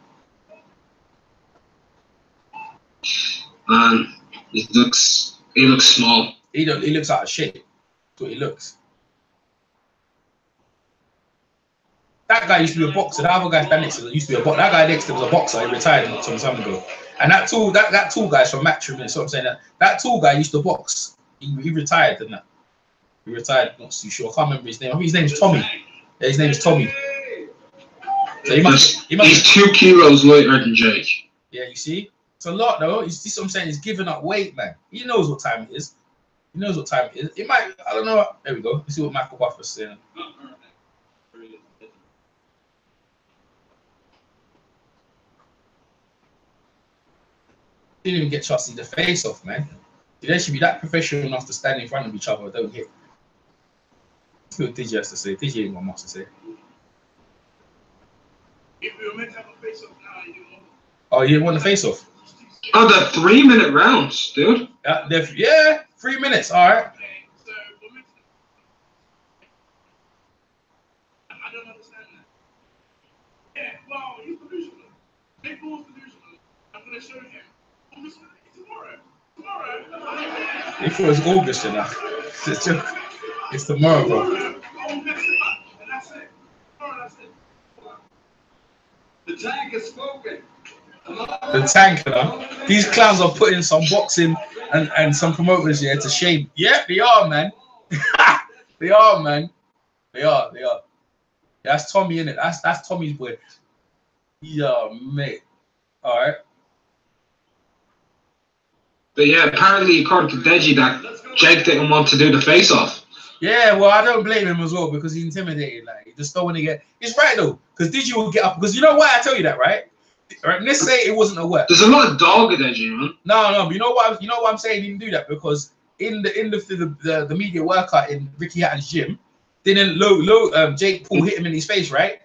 Man, he looks small. He looks out of shape. That's what he looks. That guy used to be a boxer. The other guy standing next to him used to be a boxer. That guy next to him was a boxer. He retired not some time ago. And that tall guy's from Matchroom. That's what I'm saying. That tall guy used to box. He retired, didn't that? He retired. Not too sure. I can't remember his name. I think his name's Tommy. Yeah, his name's Tommy. So he's 2 kilos lighter than Jake. Yeah, you see, it's a lot though. This is what I'm saying. He's giving up weight, man. He knows what time it is. He knows what time it is. It might. I don't know. There we go. Let's see what Michael Buffer's saying. Didn't even get trusted the face off, man. They should be that professional enough to stand in front of each other. Don't hit. Let's see what Deji has to say. Deji ain't got much to say. If we were meant to have a face-off now, you didn't want. Oh, you didn't want the face off? Oh, the 3-minute rounds, dude. Yeah, 3 minutes. All right. Okay, so we're meant to. I don't understand that. Yeah, well, he's delusional. Big Paul's delusional. I'm going to show him. Tomorrow. If it was August enough. It's tomorrow, bro. And that's it. Tomorrow, that's it. The tank has spoken. The tank, these clowns are putting some boxing and some promoters here to shame. Yeah, they are, man. They are, man. They are. That's Tommy, innit? That's Tommy's boy. Yeah, mate. All right. But yeah, apparently according to Deji, that Jake didn't want to do the face-off. Yeah, well, I don't blame him as well because he's intimidated. Like, he just don't want to get. It's right though, because Deji will get up. Because you know why I tell you that, right? Right. Let's say it wasn't a work. There's a lot of dog in Deji, man. No. But you know what I'm saying? He didn't do that because in the media workout in Ricky Hatton's gym, didn't Jake Paul hit him in his face, right?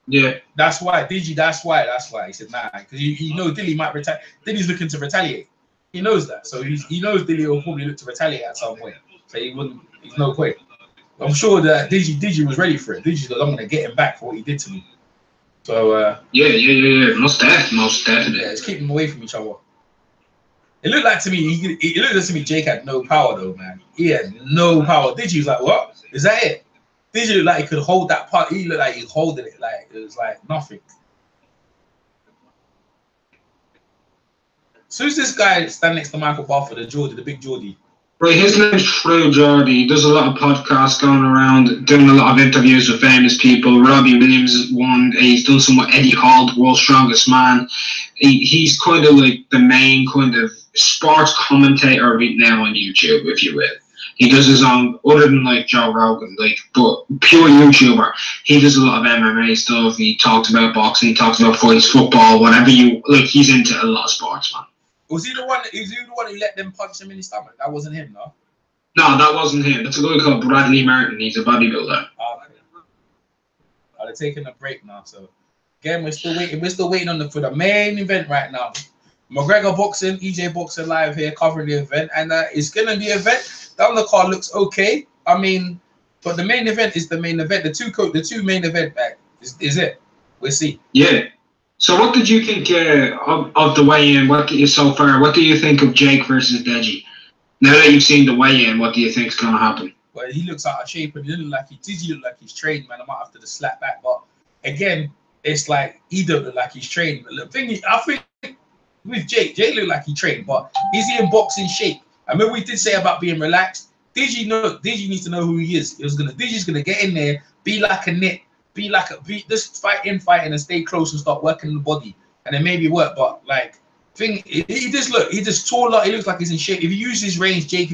Yeah. That's why Deji. That's why he said nah, because you know Dilly might retaliate. Dilly's looking to retaliate. He knows that, so he knows Dilly will probably look to retaliate at some point. So he wouldn't. There's no point. I'm sure that Deji was ready for it. Deji's like, I'm gonna get him back for what he did to me. So yeah. Most definitely. Yeah, let's keep them away from each other. It looked like to me. It looked like to me. Jake had no power though, man. He had no power. Deji was like, what? Is that it? Deji looked like he could hold that part. He looked like he was holding it. Like it was like nothing. So who's this guy standing next to Michael Buffer, the big Geordie? Right, his name's True Geordie. He does a lot of podcasts going around, doing a lot of interviews with famous people. Robbie Williams is one. He's done some with Eddie Hall, the world's strongest man. He's kind of like the main kind of sports commentator right now on YouTube, if you will. He does his own, other than like Joe Rogan, but pure YouTuber. He does a lot of MMA stuff. He talks about boxing. He talks about fights, football, whatever you like. He's into a lot of sports, man. Was he the one? Is he the one who let them punch him in his stomach? That wasn't him, no. No, that wasn't him. That's a guy called Bradley Martin. He's a bodybuilder. Okay. They're taking a break now, so again, we're still waiting. We're still waiting for the main event right now. McGregor boxing, EJ boxing live here covering the event, and it's gonna be an event. The undercard looks okay. I mean, but the main event is the main event. The two main event is it. We'll see. Yeah. So what did you think of the weigh-in? What do you think of Jake versus Deji? Now that you've seen the weigh-in, what do you think is going to happen? Well, he looks out of shape and he look like Deji look like he's trained, man. I might have to just slap back, but again, it's like he don't look like he's trained. But the thing is, I think with Jake look like he trained, but is he in boxing shape? I mean, we did say about being relaxed. Deji needs to know who he is. Deji's gonna get in there, be like a knit. Just fight and stay close and start working the body, and then maybe work. But he just taller. He looks like he's in shape. If he uses range, Jake,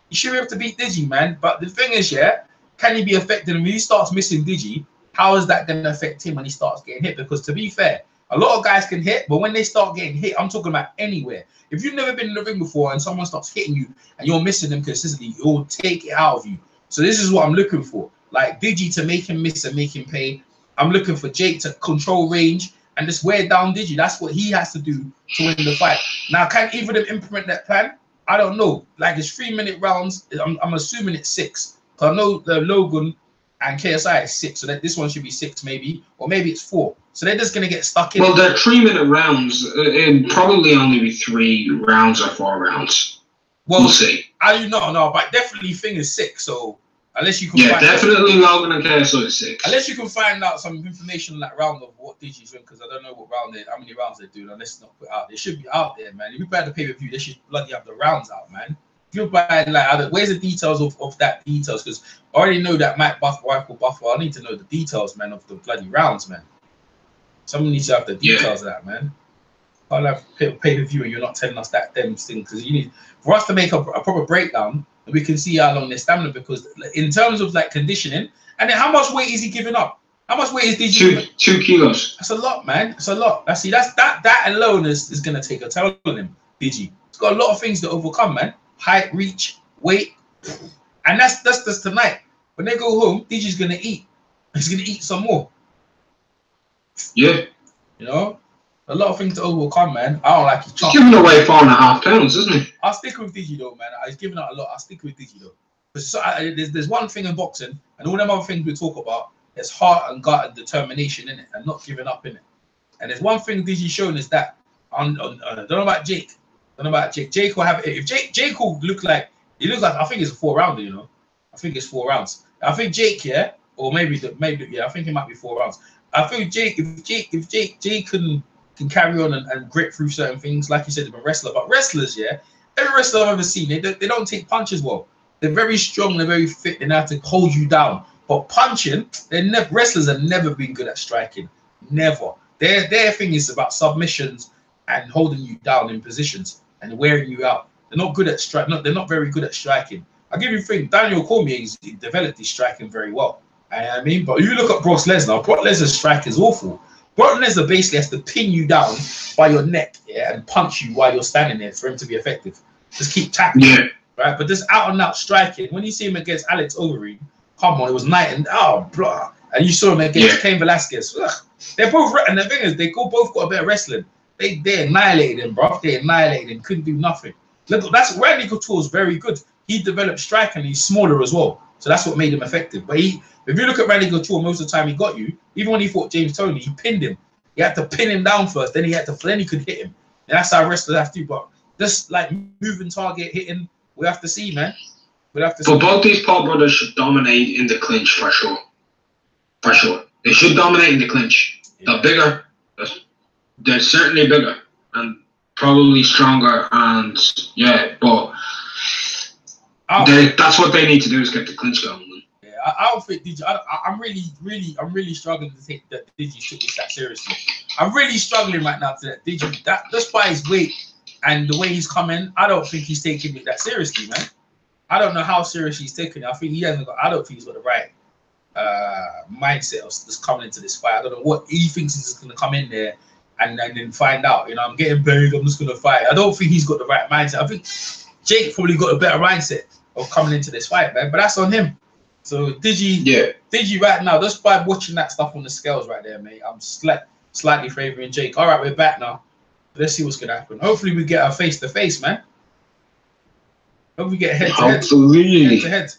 You should be able to beat Deji, man. But the thing is, yeah, can he be affected? And when he starts missing Deji, how is that going to affect him when he starts getting hit? Because to be fair, a lot of guys can hit, but when they start getting hit, I'm talking about anywhere. If you've never been in the ring before and someone starts hitting you and you're missing them consistently, it will take it out of you. So this is what I'm looking for. Like Deji to make him miss and make him pay. I'm looking for Jake to control range and just wear down Deji. That's what he has to do to win the fight. Now, can either of them implement that plan? I don't know. Like it's 3-minute rounds. I'm assuming it's 6. Because I know the Logan and KSI is 6, so that this one should be 6 maybe, or maybe it's 4. So they're just gonna get stuck in. Well, they're 3-minute rounds. It'd probably only be 3 rounds or 4 rounds. Well, we'll see. I do not know, but definitely thing is 6. So unless you can, definitely Logan and KSI is 6. Unless you can find out some information on that round of what Deji's doing, because I don't know what round how many rounds they're doing. Unless it's not put out, they should be out there, man. If you buy the pay-per-view, they should bloody have the rounds out, man. You're buying like, where's the details of that details? Because I already know that Mike Buffer, Michael Buffer. I need to know the details, man, of the bloody rounds, man. Someone needs to have the details of that, man. I'll have pay-per-view and you're not telling us that them thing, because you need for us to make a proper breakdown and we can see how long their stamina. Because in terms of like conditioning, and then how much weight is he giving up? How much weight is Deji? 2 kilos. That's a lot, man. That's a lot. That alone is gonna take a toll on him. Deji. It's got a lot of things to overcome, man. Height, reach, weight, and that's tonight. When they go home, Deji's gonna eat. He's gonna eat some more. Yeah. You know, a lot of things to overcome, man. I don't like his chance. He's giving away 4.5 pounds, isn't he? I'll stick with Deji though, man. He's giving out a lot. I'll stick with Deji though. There's one thing in boxing, and all them other things we talk about. There's heart and gut and determination in it, and not giving up in it. And there's one thing Deji's shown is that. I don't know about Jake. Jake will have if Jake will look like he looks like I think it's a 4-rounder, you know. I think it's 4 rounds. I think Jake, yeah, or maybe I think it might be 4 rounds. I think if Jake can carry on and grit through certain things, like you said, they're a wrestler. But wrestlers, yeah, every wrestler I've ever seen, they don't take punches well. They're very strong, they're very fit, they know how to hold you down. But punching, wrestlers have never been good at striking. Never. Their thing is about submissions and holding you down in positions and wearing you out. They're not good at striking. They're not very good at striking. I'll give you a thing. Daniel Cormier he developed his striking very well. I mean, but you look at Brock Lesnar's strike is awful. Brock Lesnar basically has to pin you down by your neck, yeah, and punch you while you're standing there for him to be effective. Just keep tapping, right? But this out and out striking. When you see him against Alex Overeem, come on, it was night and blah. And you saw him against Cain Velasquez. Ugh. They're both, and the thing is, they both got a bit of wrestling. They annihilated him, bro. They annihilated him. Couldn't do nothing. Look, that's Randy Couture's very good. He developed strike and he's smaller as well. So that's what made him effective. But if you look at Randy Couture, most of the time he got you. Even when he fought James Toney, he pinned him. He had to pin him down first. Then he could hit him. And that's how wrestlers have to. But just like moving target, hitting, we have to see, man. We'll have to see. But both these Paul brothers should dominate in the clinch for sure. For sure. They should dominate in the clinch. They're bigger. They're certainly bigger and probably stronger, and but that's what they need to do is get the clinch going. Yeah, I don't think Deji. I'm really struggling to take that Deji took this that seriously. I'm really struggling right now to that Deji. Just by his weight and the way he's coming, I don't think he's taking it that seriously, man. I don't know how serious he's taking it. I think he hasn't got. I don't think he's got the right mindset of just coming into this fight. I don't know what he thinks he's just going to come in there and then find out, you know, I'm getting buried, I'm just going to fight. I don't think he's got the right mindset. I think Jake probably got a better mindset of coming into this fight, man, but that's on him. So Deji right now, just by watching that stuff on the scales right there, mate, I'm slightly favouring Jake. All right, we're back now. Let's see what's going to happen. Hopefully we get a face-to-face, man. Hope we get head-to-head. Head-to-head.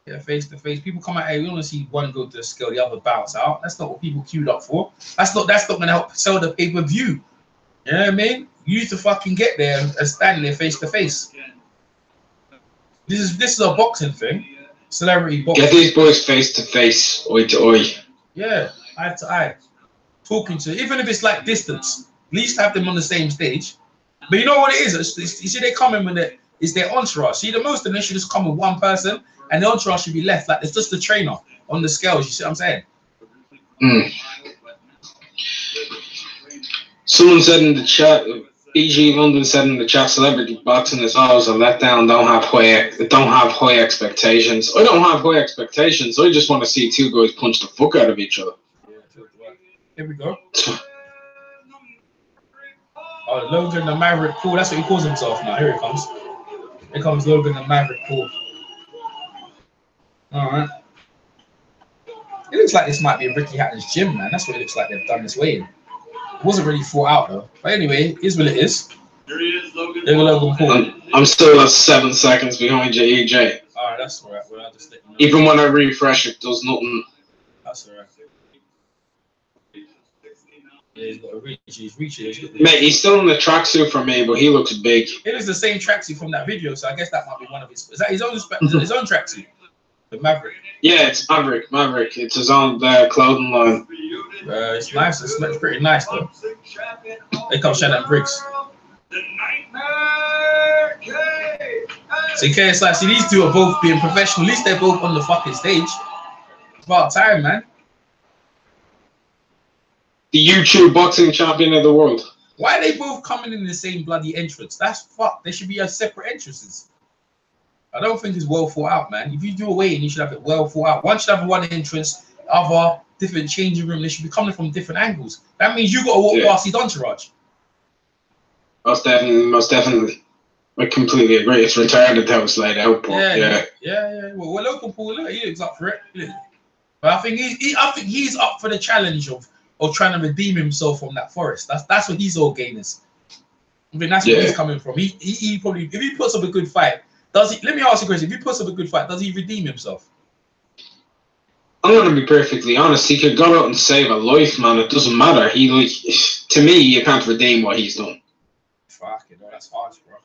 Yeah, face-to-face. People come out here, we want to see one go to the scale, the other bounce out. That's not what people queued up for. That's not going to help sell the pay-per-view. You know what I mean? You need to fucking get there and stand there face-to-face. This is a boxing thing. Celebrity boxing. Get these boys face-to-face, eye-to-eye. Yeah, eye-to-eye. Talking to, even if it's like distance, at least have them on the same stage. But you know what it is? You see, they come in with it's their entourage. See, the most of them should just come with one person, and the entourage should be left. Like, it's just the trainer on the scales. You see what I'm saying? Someone said in the chat, BG London said in the chat, celebrity boxing is always a letdown. Don't have high expectations. I don't have high expectations. I just want to see two guys punch the fuck out of each other. Here we go. Oh, Logan the Maverick Pool. That's what he calls himself now. Here it comes. Here comes Logan the Maverick Pool. All right. It looks like this might be a Ricky Hatton's gym, man. That's what it looks like they've done this way in. It wasn't really thought out though. But anyway, it is what it is. Here he is, Logan. Logan Paul. I'm still at 7 seconds behind you, EJ. Alright, that's alright. Well, I'll just let you know. Even when I refresh, it does nothing. That's alright. Yeah, he's got a reach. He's reaching. Mate, he's still in the tracksuit for me, but he looks big. It is the same tracksuit from that video, so I guess that might be one of his. Is that his own? His own tracksuit? The Maverick. Yeah, it's Maverick. It's his own clothing line. It's nice. It smells pretty nice though. Here comes Shannon Briggs. See, KSI, see these two are both being professional. At least they're both on the fucking stage. It's about time, man. The YouTube boxing champion of the world. Why are they both coming in the same bloody entrance? That's fucked. They should be as separate entrances. I don't think it's well thought out, man. If you do a weigh-in, you should have it well thought out. One should have one entrance, other different changing room. They should be coming from different angles. That means you got to walk past his entourage. Most definitely. I completely agree. It's retarded how it's laid out, but yeah. Well, Logan Paul, he looks up for it. But I think he's up for the challenge of trying to redeem himself from that forest. That's what he's all gainers. I think that's where he's coming from. He probably, if he puts up a good fight, does he? Let me ask you a question. If he puts up a good fight, does he redeem himself? I'm gonna be perfectly honest. He could go out and save a life, man. It doesn't matter. To me, you can't redeem what he's done. Fuck it, that's harsh, bro.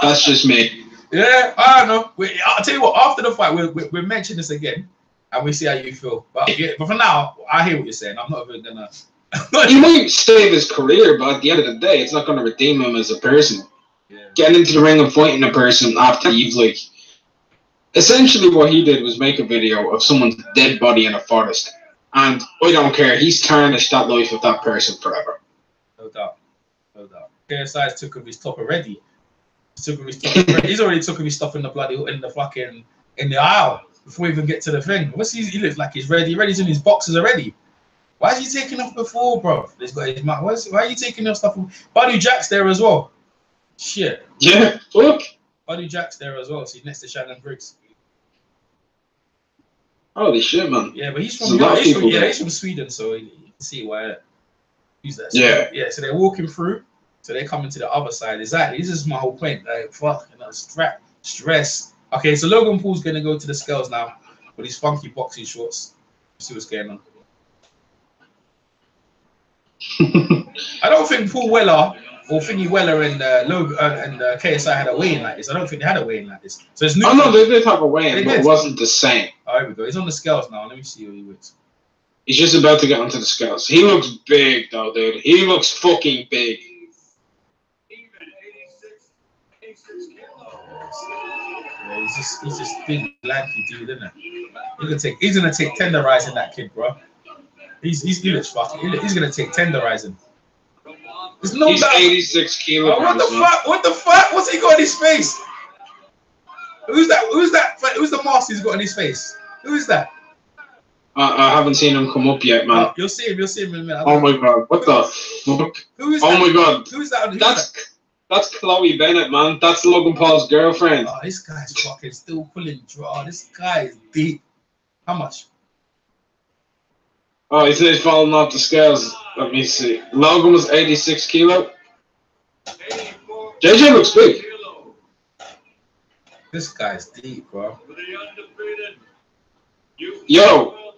That's just me. Yeah, I don't know. I'll tell you what. After the fight, we'll mention this again, and we see how you feel. But for now, I hear what you're saying. I'm not even gonna. He might save his career, but at the end of the day, it's not gonna redeem him as a person. Yeah. Getting into the ring and fighting a person after you've essentially what he did was make a video of someone's dead body in a forest, and I don't care. He's tarnished that life of that person forever. No doubt. KSI's took him his top already. He's already took him his stuff in the aisle before we even get to the thing. He looks like he's ready. He's in his boxes already. Why is he taking off before, bro? He's got his mouth. Why are you taking your stuff? Buddy Jack's there as well. Shit. Yeah, look. Buddy Jack's there as well. So he's next to Shannon Briggs. Holy shit, man. Yeah, but he's from Sweden, so you can see why he's that. Yeah, so they're walking through. So they're coming to the other side. Exactly. This is my whole point. Fuck, stress. Okay, so Logan Paul's going to go to the scales now with his funky boxing shorts. See what's going on. I don't think Paul Weller or Thingy Weller and Logan and KSI had a weigh-in like this. I don't think they had a weigh-in like this. So it's new. Oh no, they did have a weigh-in, but it wasn't the same. Oh, here we go. He's on the scales now. Let me see who he weighs. He's just about to get onto the scales. He looks big though, dude. He looks fucking big. Yeah, he's just big, lanky dude, isn't it? He's gonna take tenderizing that kid, bro. He looks fucking. He's gonna take tenderizing. There's no he's 86 kilograms. Oh, what the fuck? What's he got in his face? Who's that? Who's the mask he's got in his face? Who is that? I haven't seen him come up yet, man. You'll see him in a minute. Oh my god, what the fuck? Who is that? Oh my god. Who's that? That's Chloe Bennett, man. That's Logan Paul's girlfriend. Oh, this guy's fucking still pulling draw. This guy is deep. How much? Oh, he's falling off the scales. Let me see. Logan was 86 kilo. JJ looks big. This guy's deep, bro. Yo,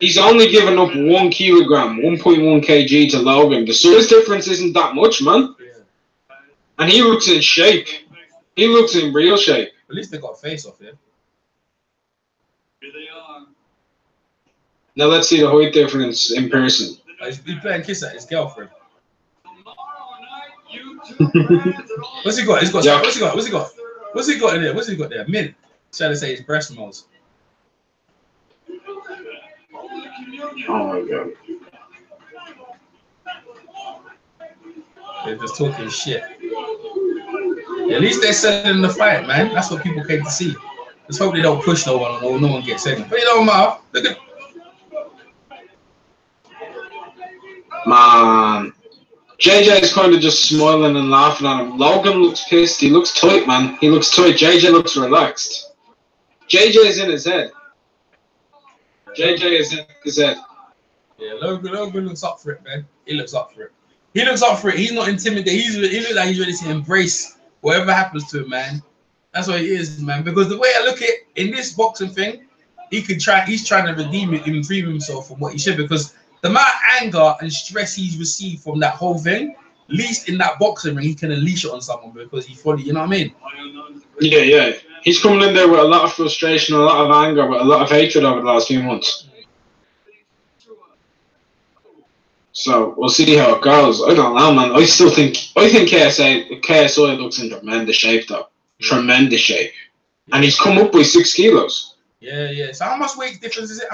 he's only given up 1 kilogram, 1.1 kg to Logan. The size difference isn't that much, man. And he looks in shape. He looks in real shape. At least they got a face off here. Now let's see the height difference in person. He's playing kiss at his girlfriend. What's he got? What's he got? What's he got in there? What's he got there? Mint. Trying to say his breast smells. Oh my god. They're just talking shit. At least they're selling the fight, man. That's what people came to see. Let's hope they don't push no one or no one gets in. But it don't matter. Look at. Man, JJ is kind of just smiling and laughing at him. Logan looks pissed. He looks tight, man. He looks tight. JJ looks relaxed. JJ is in his head. JJ is in his head. Yeah, Logan looks up for it, man. He looks up for it. He looks up for it. He's not intimidated. He looks like he's ready to embrace whatever happens to him, man. That's what he is, man. Because the way I look at it, in this boxing thing, he's trying to redeem himself from what he should. Because the amount of anger and stress he's received from that whole thing, at least in that boxing ring, he can unleash it on someone because he fully, you know what I mean? Yeah. He's coming in there with a lot of frustration, a lot of anger, with a lot of hatred over the last few months. So we'll see how it goes. I don't know, man. I think KSI looks in tremendous shape, though. Tremendous shape, and he's come up by 6 kilos. Yeah. So how much weight difference is it?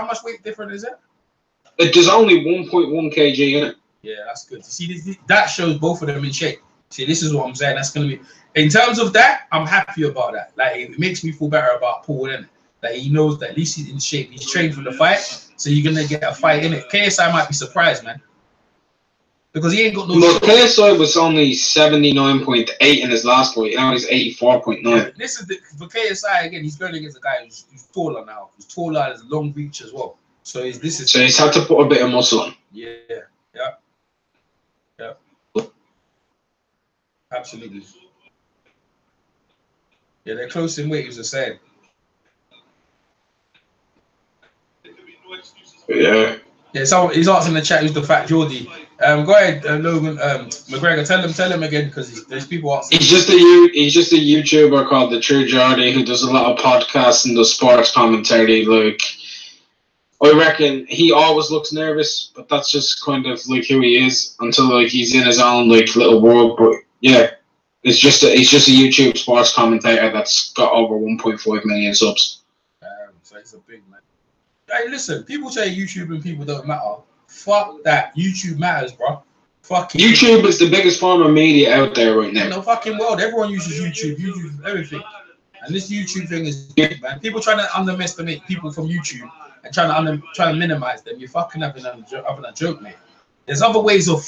There's only 1.1 kg in it. Yeah, that's good. See, that shows both of them in shape. See, this is what I'm saying. That's gonna be, in terms of that, I'm happy about that. Like, it makes me feel better about Paul, innit? Like, he knows that at least he's in shape. He's trained for the fight, so you're gonna get a fight in it. KSI might be surprised, man. Because he ain't got no. Well, KSI was only 79.8 in his last fight. Now he's 84.9. Yeah, this is for KSI again. He's going against a guy who's taller now. He's taller, has long reach as well. So he's had to put a bit of muscle on. Yeah. Absolutely. Yeah, they're close in weight, as I said. Yeah. Yeah, so he's asking in the chat who's the fat Geordie. Go ahead, Logan. McGregor, tell him again, because there's people asking. He's just a YouTuber called the True Geordie who does a lot of podcasts and does sports commentary. Like, I reckon he always looks nervous, but that's just kind of like who he is until like he's in his own like little world. But yeah, he's just a YouTube sports commentator that's got over 1.5 million subs. So he's a big man. Hey, listen, people say YouTube and people don't matter. Fuck that. YouTube matters, bro. Fuck it. YouTube is the biggest form of media out there right now. In the fucking world, everyone uses YouTube. YouTube everything. And this YouTube thing is big, man. People trying to underestimate people from YouTube and trying to minimize them. You're fucking having a joke, mate. There's other ways of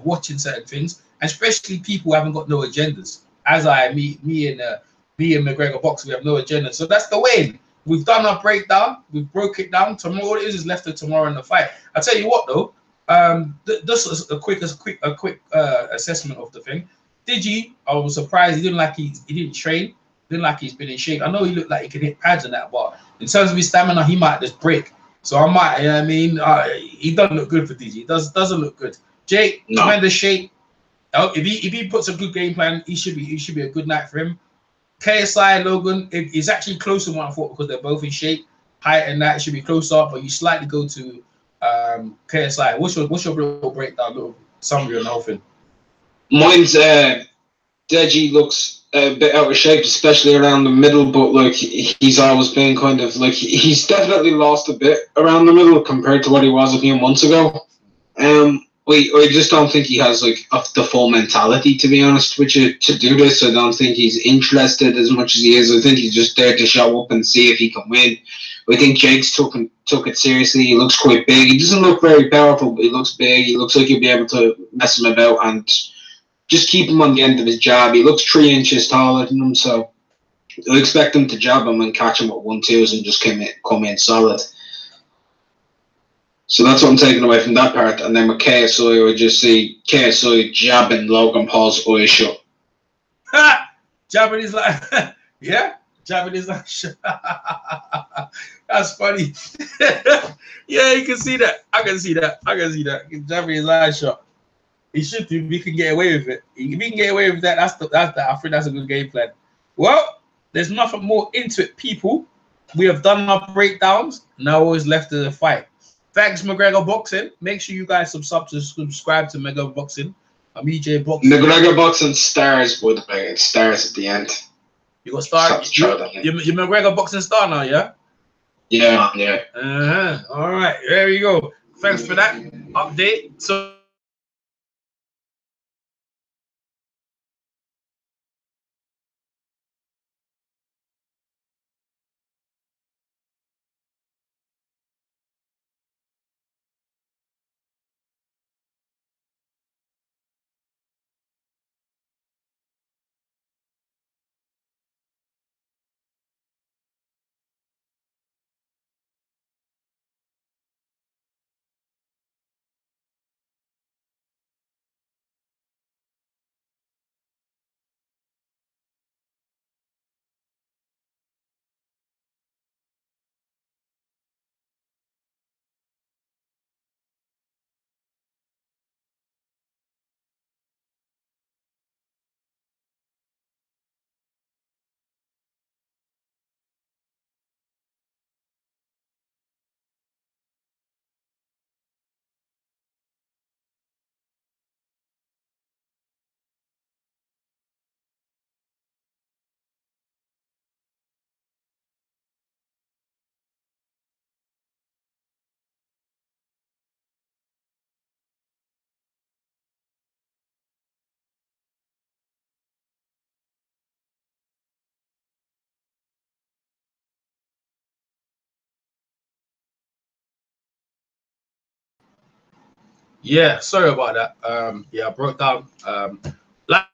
watching certain things, and especially people who haven't got no agendas. As me and McGregor Box, we have no agenda. So that's the way. We've done our breakdown. We've broke it down. Tomorrow, all it is left of tomorrow in the fight. I tell you what, though. This is a quick assessment of the thing. Deji, I was surprised. He didn't train. Didn't like he's been in shape. I know he looked like he could hit pads and that, but in terms of his stamina, he might just break. So I might, you know what I mean? He doesn't look good for Deji. He doesn't look good. Jake, tremendous shape. If he puts a good game plan, he should be a good night for him. KSI, Logan, it's actually closer than what I thought because they're both in shape. Height and that, it should be closer, but you slightly go to KSI. What's your real breakdown, little summary on the whole thing? Mine's Deji looks a bit out of shape, especially around the middle, but like he's always been kind of like he's definitely lost a bit around the middle compared to what he was a few months ago. I just don't think he has like the full mentality, to be honest with you, to do this. I don't think he's interested as much as he is. I think he's just there to show up and see if he can win. I think Jake's took it seriously. He looks quite big. He doesn't look very powerful, but he looks big. He looks like he'll be able to mess him about and just keep him on the end of his jab. He looks 3 inches taller than him, so I expect him to jab him and catch him with 1-2s and just come in solid. So that's what I'm taking away from that part. And then with KSI, I just see KSI jabbing Logan Paul's eyes shut. Jabbing his like, yeah? Jabbing his like, that's funny. Yeah, you can see that. I can see that. Jabbing his eyes shut. He should do. We can get away with it. If we can get away with that, I think that's a good game plan. Well, there's nothing more into it, people. We have done our breakdowns. Now all is left to the fight. Thanks, McGregor Boxing. Make sure you guys subscribe to McGregor Boxing. I'm EJ Boxing. McGregor Boxing stars, but it stars at the end. You got stars. You're McGregor Boxing star now, yeah? Yeah. All right, there we go. Thanks for that update. So. Yeah, sorry about that. Yeah, I broke down. Like,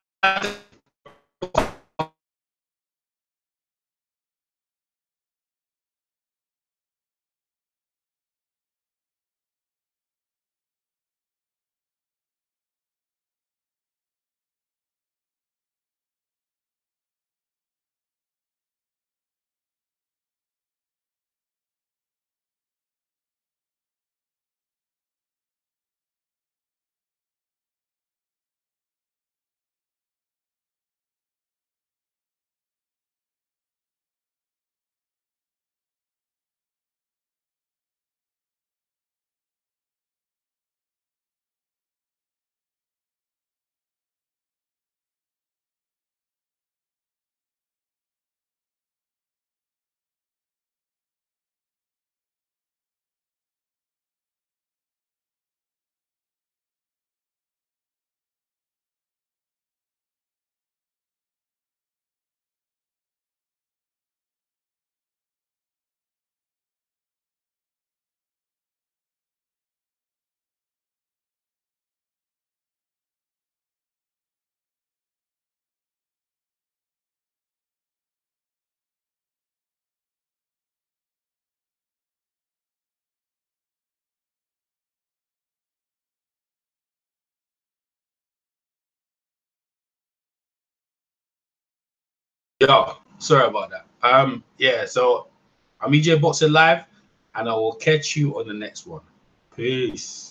yo, sorry about that. Yeah, so I'm EJ Boxing Live, and I will catch you on the next one. Peace.